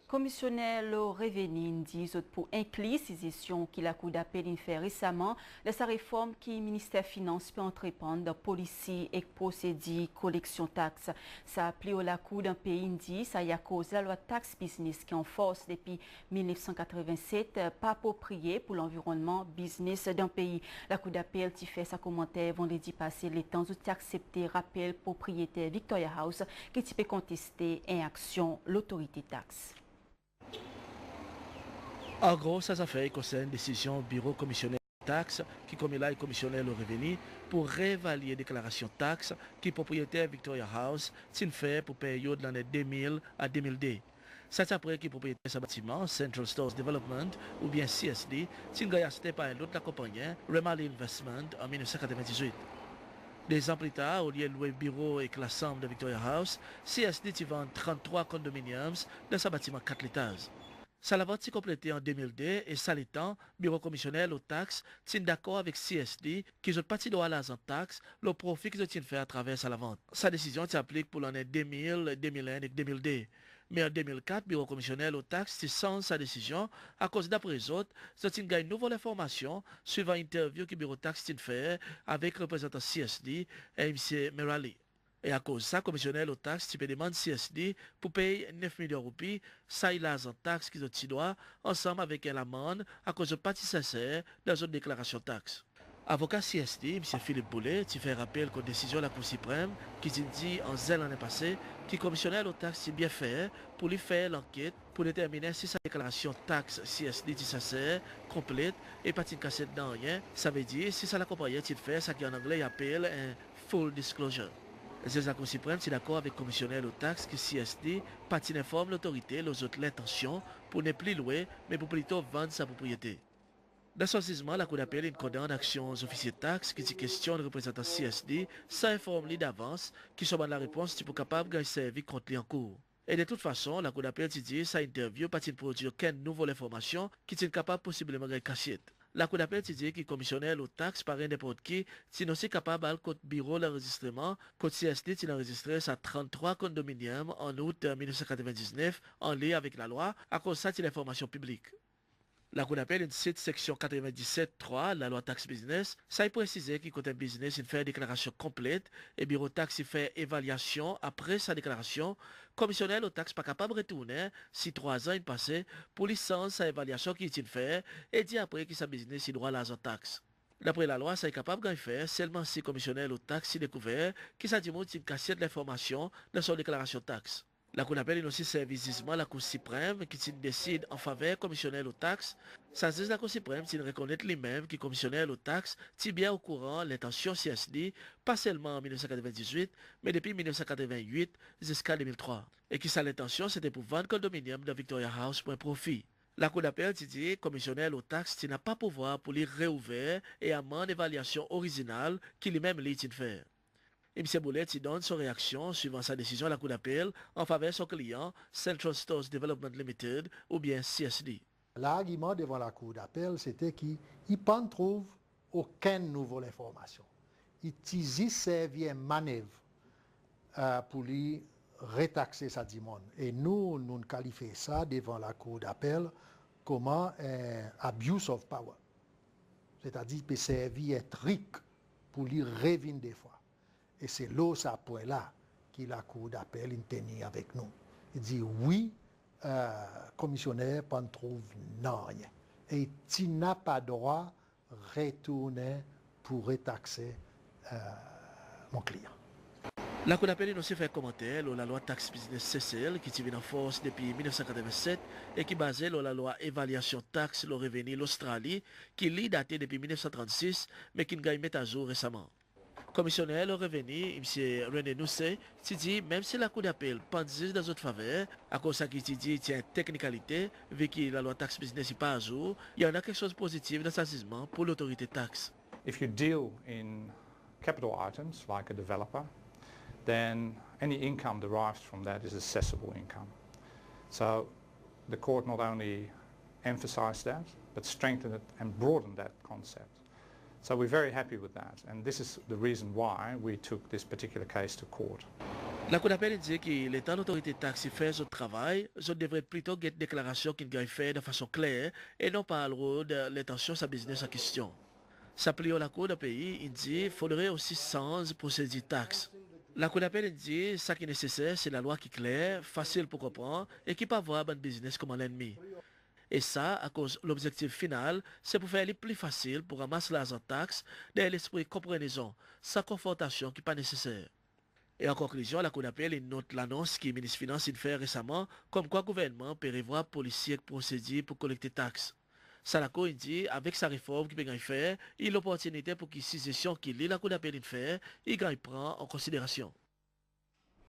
Commissionnaire le revenu dit pour inclure ces gestions qui la Cour d'appel fait récemment de sa réforme qui le ministère des Finances peut entreprendre de police et procédure collection taxe. Ça applique à la Cour d'un pays indi, ça y a cause la loi taxe business qui en force depuis 1987 pas appropriée pour l'environnement business d'un pays. La Cour d'appel qui fait sa commentaire vendredi passé les temps où accepté rappel propriétaire Victoria House qui peut contester en action l'autorité taxe. En gros, ça fait concerne décision bureau commissionnaire de taxes qui comme là est commissionnaire le revenu pour réévaluer déclaration taxe qui propriétaire Victoria House s'il fait pour période de l'année 2000 à 2002. C'est après qui propriétaire de ce bâtiment, Central Stores Development ou bien CSD, s'il a acheté par un autre compagnie, Remali Investment en 1998. 2 ans plus tard, au lieu de louer bureau et la chambre de Victoria House, CSD vend 33 condominiums dans ce bâtiment 4 étages. Ça la vente complétée en 2002 et ça l'étant, bureau commissionnaire aux taxes tient d'accord avec CSD qui ont parti de l'argent taxe, le profit qu'ils ont fait à travers sa vente. Sa décision s'applique pour l'année 2000, 2001 et 2002. Mais en 2004, bureau commissionnaire aux taxes sans sa décision à cause d'après les autres, ils ont gagné une nouvelle information suivant une interview que bureau taxe fait avec le représentant CSD et M. Merali. Et à cause de ça, commissionnaire aux taxes, tu peux demander CSD pour payer 9 millions de roupies, ça il a en taxes qu'ils ont droit, ensemble avec l'amende à cause de partie sincère dans une déclaration taxe. Avocat CSD, M. Philippe Boulet, tu fait rappel qu'une décision de la Cour suprême qui dit en zèle l'année passée que commissionnaire aux taxes est bien fait pour lui faire l'enquête pour déterminer si sa déclaration taxe CSD est sincère, complète et pas de cassette dans rien. Ça veut dire si ça l'accompagne, il fait ça qui en anglais appelle un full disclosure. La Cour suprême est d'accord avec le commissionnaire aux taxes que CSD patine informe l'autorité les autres l'intention pour ne plus louer mais pour plutôt vendre sa propriété. Dans son jugement, la Cour d'appel condamne action aux officiers de taxes qui dit question de représentant CSD sans informer d'avance qui sont dans la réponse pour capable de servir contre lui en cours. Et de toute façon, la Cour d'appel dit sa interview pas produire aucune nouvelle information qui est capable possiblement de cachette. La Cour d'appel dit que le commissionnaire aux taxes par n'importe qui, si aussi capable à le bureau d'enregistrement, que CSD est enregistré sa 33 condominiums en août 1999 en lien avec la loi, à cause de ça, c'est l'information publique. La Cour d'appel cite section 97.3 la loi taxe business, ça y précise que côté business il fait déclaration complète et bureau taxe il fait évaluation après sa déclaration, commissionnaire aux taxes pas capable de retourner si 3 ans il passé pour licence sa évaluation qui il fait et dit après que sa business il doit l'argent taxe. D'après la loi, ça est capable de faire seulement si commissionnaire aux taxes il découvert que ça dit qu'il casse de l'information dans son déclaration taxe. La Cour d'appel aussi servicement la Cour suprême qui décide en faveur commissionnaire aux taxes. Ça dit la Cour suprême qui reconnaît lui-même que commissionnaire aux taxes est bien au courant l'intention CSD, pas seulement en 1998, mais depuis 1988 jusqu'à 2003. Et que sa l'intention c'était pour vendre condominium de Victoria House pour un profit. La Cour d'appel dit commissionnaire aux taxes n'a pas pouvoir pour les réouvrir et amende évaluation originale qu'il lui-même l'a fait. Et M. Boulet donne son réaction suivant sa décision à la Cour d'appel en faveur de son client Central Stores Development Limited ou bien CSD. L'argument devant la Cour d'appel, c'était qu'il ne trouve aucune nouvelle information. Il a servi une manœuvre pour lui retaxer sa demande. Et nous qualifions ça devant la Cour d'appel comme un abuse of power. C'est-à-dire qu'il peut servir un truc pour lui revenir des fois. Et c'est là, ce point-là, que la Cour d'appel tenait avec nous. Il dit oui, commissionnaire, pas ne trouve rien. Et tu n'as pas droit de retourner pour retaxer mon client. La Cour d'appel a aussi fait un commentaire sur la loi taxe business CCL qui est en force depuis 1987 et qui est basée sur la loi évaluation taxe le revenu l'Australie qui est datée depuis 1936 mais qui a mis à jour récemment. Commissionnaire le revenu, M. René Noussé, dit même si la Cour d'appel pense dans votre faveur, à cause de ce dit tient technicalité, vu que la loi taxe business n'est pas à jour, il y en a quelque chose de positif dans ce jugement pour l'autorité taxe. If you deal in capital items like a developer, then any income derived from that is assessable income. So the court not only emphasized that, but strengthened it and broadened that concept. So we're very happy with that, and this is the reason why we took this particular case to court. La Cour d'appel dit que l'état l'autorité taxe fait son travail, je devrais plutôt get déclaration qu'il gagne fait de façon claire et non pas le de l'intention de sa business en question. S'appliquant la Cour d'appel, il dit qu'il faudrait aussi sans procédure taxe. La Cour d'appel dit ce qui est nécessaire, c'est la loi qui est claire, facile pour comprendre et qui peut voir un business comme un ennemi. Et ça, à cause l'objectif final, c'est pour faire les plus facile pour ramasser l'argent taxe dans l'esprit de compréhension, sans confrontation qui n'est pas nécessaire. Et en conclusion, la Cour d'appel note l'annonce que le ministre des Finances a fait récemment, comme quoi le gouvernement peut revoir policiers et procédures pour collecter taxes. Ça, la Cour dit, avec sa réforme qu'il peut faire, il y a l'opportunité pour que ces gestions qu'il lit la Cour d'appel fait, il prend en considération.